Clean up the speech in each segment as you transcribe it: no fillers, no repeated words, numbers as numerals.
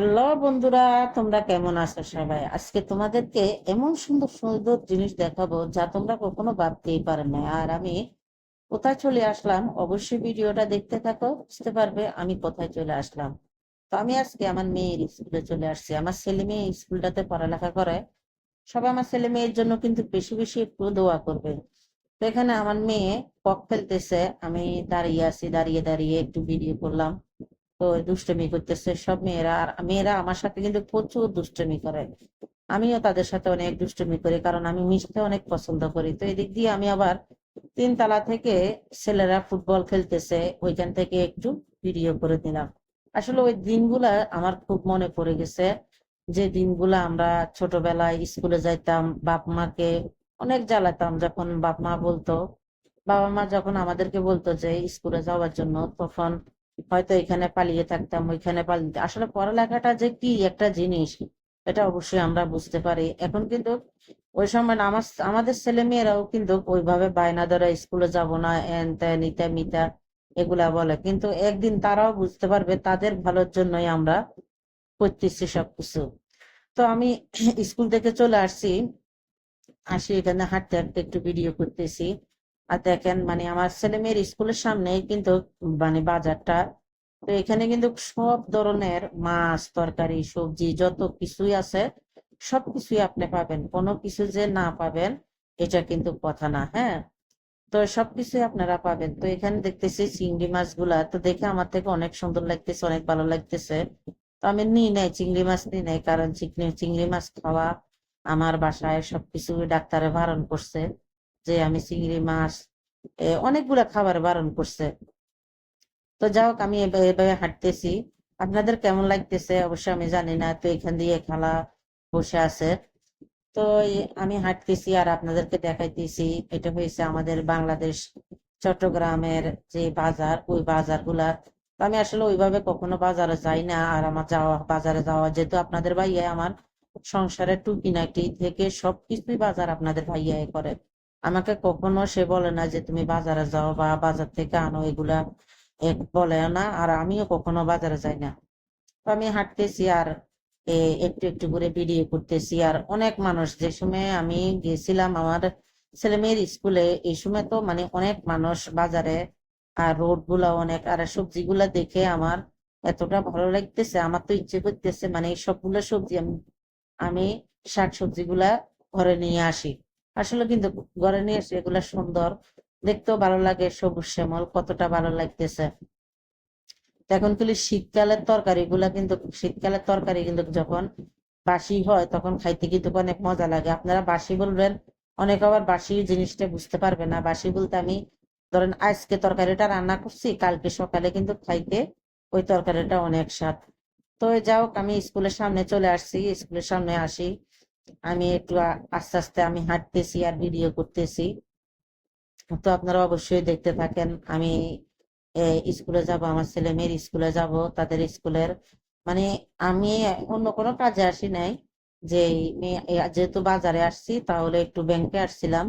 Hello বন্ধুরা, তোমরা কেমন আছো সবাই? আজকে তোমাদেরকে এমন সুন্দর সুন্দর জিনিস দেখাবো যা তোমরা কখনো ভাবতেই পারো না। আর আমি কোথায় চলে আসলাম, অবশ্যই ভিডিওটা দেখতে থাকো, বুঝতে পারবে আমি কোথায় চলে আসলাম। তো আমি আজকে আমার মেয়ের স্কুলে চলে আসছি। আমার ছেলে মেয়ে স্কুলটাতে পড়ালেখা করে। সবাই আমার ছেলে মেয়ের জন্য কিন্তু বেশি বেশি একটু দোয়া করবে। তো এখানে আমার মেয়ে কক খেলতেছে, আমি দাঁড়িয়ে আছি, দাঁড়িয়ে দাঁড়িয়ে একটু ভিডিও করলাম। তো দুষ্টুমি করতেছে সব মেয়েরা, আর মেয়েরা আমার সাথে কিন্তু প্রচুর দুষ্টুমি করে। আমিও তাদের সাথে অনেক দুষ্টুমি করি, কারণ আমি মিশতে অনেক পছন্দ করি। তো এদিক দিয়ে আমি আবার 3 তলা থেকে ছেলেরা ফুটবল খেলতেছে, ওইখান থেকে একটু ভিডিও করে দিলাম। আসলে ওই দিনগুলা আমার খুব মনে পড়ে গেছে, যে দিনগুলা আমরা ছোটবেলায় স্কুলে যাইতাম, বাপ মাকে অনেক জ্বালাতাম। যখন বাপ মা বলতো, বাবা মা যখন আমাদেরকে বলতো যে স্কুলে যাওয়ার জন্য, তখন হয়তো এখানে পালিয়ে থাকতাম, ওইখানে পালিয়ে। আসলে পড়ালেখাটা যে কি একটা জিনিস, এটা অবশ্যই আমরা বুঝতে পারি। এখন কিন্তু ওই সময় না, আমাদের ছেলে মেয়েরাও কিন্তু ওইভাবে বায়না ধরে স্কুলে যাব না, এন তেন ইতা মিতা এগুলা বলে, কিন্তু একদিন তারাও বুঝতে পারবে তাদের ভালোর জন্যই আমরা করতেছি সবকিছু। তো আমি স্কুল থেকে চলে আসছি, আসি এখানে হাঁটতে হাঁটতে একটু ভিডিও করতেছি। আর দেখেন, মানে আমার ছেলে মেয়ের স্কুলের সামনেই কিন্তু মানে বাজারটা। তো এখানে কিন্তু সব ধরনের মাছ, তরকারি, সবজি যত কিছুই আছে সবকিছুই আপনি পাবেন। কোনো কিছু যে না পাবেন এটা কিন্তু কথা না, হ্যাঁ। তো সবকিছুই আপনারা পাবেন। তো এখানে দেখতেছি চিংড়ি মাছগুলা, তো দেখে আমার থেকে অনেক সুন্দর লাগতেছে, অনেক ভালো লাগতেছে। তো আমি নিই নাই, চিংড়ি মাছ নিই নাই, কারণ চিংড়ি চিংড়ি মাছ খাওয়া আমার বাসায় সবকিছু ডাক্তারে বারণ করছে, যে আমি চিংড়ি মাছ অনেকগুলা খাবার বারণ করছে। তো যাই হোক, আমি এভাবে হাঁটতেছি। আপনাদের কেমন লাগতেছে অবশ্যই আমি জানি না। তো এখান দিয়ে খালা বসে আছে। তো আমি হাঁটতেছি আর আপনাদেরকে দেখাইতেছি। এটা হয়েছে আমাদের বাংলাদেশ চট্টগ্রামের যে বাজার, ওই বাজার গুলা। তো আমি আসলে ওইভাবে কখনো বাজারে যাই না। আর আমার যাওয়া, বাজারে যাওয়া, যেহেতু আপনাদের ভাইয়া আমার সংসারের টুকিনাটি থেকে সবকিছুই বাজার আপনাদের ভাইয়াই করে। আমাকে কখনো সে বলে না যে তুমি বাজারে যাও বা বাজার থেকে আনো, এগুলা বলে না। আর আমিও কখনো বাজারে যাই না। তো আমি হাঁটতেছি আর একটু একটু করে ভিডিও করতেছি। আর অনেক মানুষ, যে সময় আমি গেছিলাম আমার ছেলে মেয়ের স্কুলে, এই সময় তো মানে অনেক মানুষ বাজারে। আর রোড গুলা অনেক, আর সবজি গুলা দেখে আমার এতটা ভালো লাগতেছে, আমার তো ইচ্ছে করতেছে মানে এই সবগুলো সবজি আমি আমি শাক সবজি গুলা ঘরে নিয়ে আসি। আসলে কিন্তু ঘরে নিয়ে এসে এগুলা সুন্দর, দেখতেও ভালো লাগে, সবুজ শ্যামল, কতটা ভালো লাগতেছে। তো এখন কিন্তু শীতকালের তরকারি গুলা কিন্তু, শীতকালের তরকারি কিন্তু যখন বাসি হয় তখন খাইতে কিন্তু অনেক মজা লাগে। আপনারা বাসি বলবেন, অনেক আবার বাসি জিনিসটা বুঝতে পারবে না। বাসি বলতে আমি, ধরেন আজকে তরকারিটা রান্না করছি, কালকে সকালে কিন্তু খাইতে ওই তরকারিটা অনেক স্বাদ। তো যাই হোক, আমি স্কুলের সামনে চলে আসছি, স্কুলের সামনে আসি। আমি একটু আস্তে আস্তে আমি হাঁটতেছি আর ভিডিও করতেছি। তো আপনারা অবশ্যই দেখতে থাকেন। আমি স্কুলে যাব, আমার ছেলে মেয়ের স্কুলে যাব, তাদের স্কুলের মানে আমি অন্য কোনো কাজে আসি নাই। যে যেহেতু বাজারে আসছি, তাহলে একটু ব্যাংকে আসছিলাম।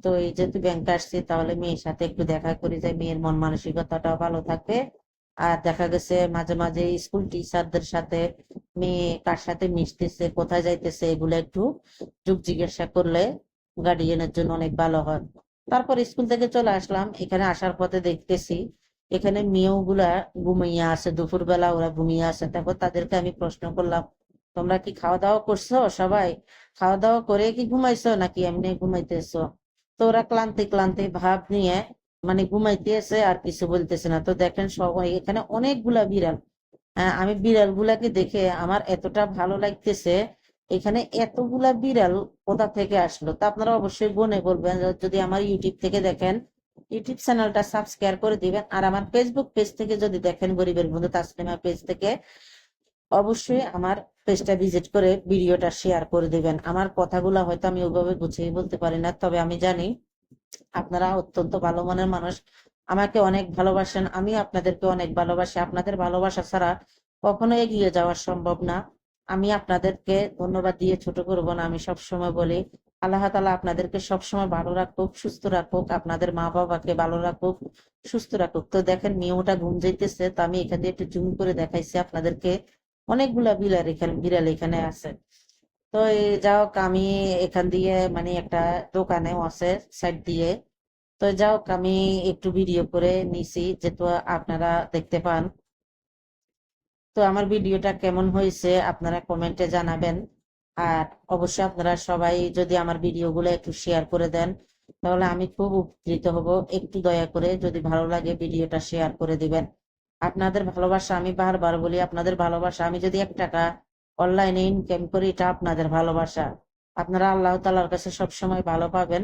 তো এই যেহেতু ব্যাংকে আসছি, তাহলে মেয়ের সাথে একটু দেখা করি, যে মেয়ের মন মানসিকতাটাও ভালো থাকবে। আর দেখা গেছে মাঝে মাঝে স্কুল টিচারদের সাথে মেয়ে কার সাথে মিশতেছে, কোথায় যাইতেছে, এগুলো একটু যোগ জিজ্ঞাসা করলে গার্ডিয়ানের জন্য অনেক ভালো হয়। তারপর স্কুল থেকে চলে আসলাম, এখানে আসার পথে দেখতেছি এখানে মেয়েও গুলা ঘুমিয়ে আছে, দুপুর বেলা ওরা ঘুমিয়ে আছে। তারপর তাদেরকে আমি প্রশ্ন করলাম, তোমরা কি খাওয়া দাওয়া করছো সবাই? খাওয়া দাওয়া করে কি ঘুমাইছো নাকি এমনি ঘুমাইতেছো? তো ওরা ক্লান্তি ক্লান্তি ভাব নিয়ে মানে ঘুমাইতেছে, আর কিছু বলতেছে না। তো দেখেন সবাই, এখানে অনেকগুলা বিড়াল। আমি বিড়াল গুলাকে দেখে আমার এতটা ভালো লাগতেছে। এখানে এতগুলা বিড়াল কোথা থেকে আসলো? তা আপনারা অবশ্যই গুনে বলবেন। যদি আমার ইউটিউব থেকে দেখেন, ইউটিউব চ্যানেলটা সাবস্ক্রাইব করে দিবেন। আর আমার ফেসবুক পেজ থেকে যদি দেখেন, গরিবের বন্ধু তাসলিমা পেজ থেকে, অবশ্যই আমার পেজটা ভিজিট করে ভিডিওটা শেয়ার করে দিবেন। আমার কথাগুলো হয়তো আমি ওইভাবে গুছিয়ে বলতে পারি না, তবে আমি জানি আপনারা অত্যন্ত ভালো মনের মানুষ, আমাকে অনেক ভালোবাসেন, আমি আপনাদেরকে অনেক ভালোবাসি। আপনাদের ভালোবাসা ছাড়া কখনো এগিয়ে যাওয়া সম্ভব না। আমি আপনাদেরকে ধন্যবাদ দিয়ে ছোট করবো না। আমি সবসময় বলি, আল্লাহ তাআলা আপনাদেরকে সবসময় ভালো রাখুক, সুস্থ রাখুক, আপনাদের মা বাবাকে ভালো রাখুক, সুস্থ রাখুক। তো দেখেন মিউটা ঘুম যাইতেছে, তো আমি এখান দিয়ে একটু জুম করে দেখাইছি আপনাদেরকে। অনেকগুলা বিড়াল এখানে আছে। তো এই যা হোক, আমি এখান দিয়ে মানে একটা দোকানেও আছে সাইড দিয়ে। তো যা হোক, আমি একটু ভিডিও করে নিছি যেহেতু আপনারা দেখতে পান। তো আমার ভিডিওটা কেমন হয়েছে আপনারা কমেন্টে জানাবেন। আর অবশ্যই আপনারা সবাই যদি আমার ভিডিওগুলো একটু শেয়ার করে দেন, তাহলে আমি খুব উপকৃত হব। একটু দয়া করে যদি ভালো লাগে ভিডিওটা শেয়ার করে দিবেন। আপনাদের ভালোবাসা, আমি বারবার বলি, আপনাদের ভালোবাসা, আমি যদি 1 টাকা অনলাইনে ইনকাম করি, এটা আপনাদের ভালোবাসা। আপনারা আল্লাহ তাআলার কাছে সবসময় ভালো পাবেন।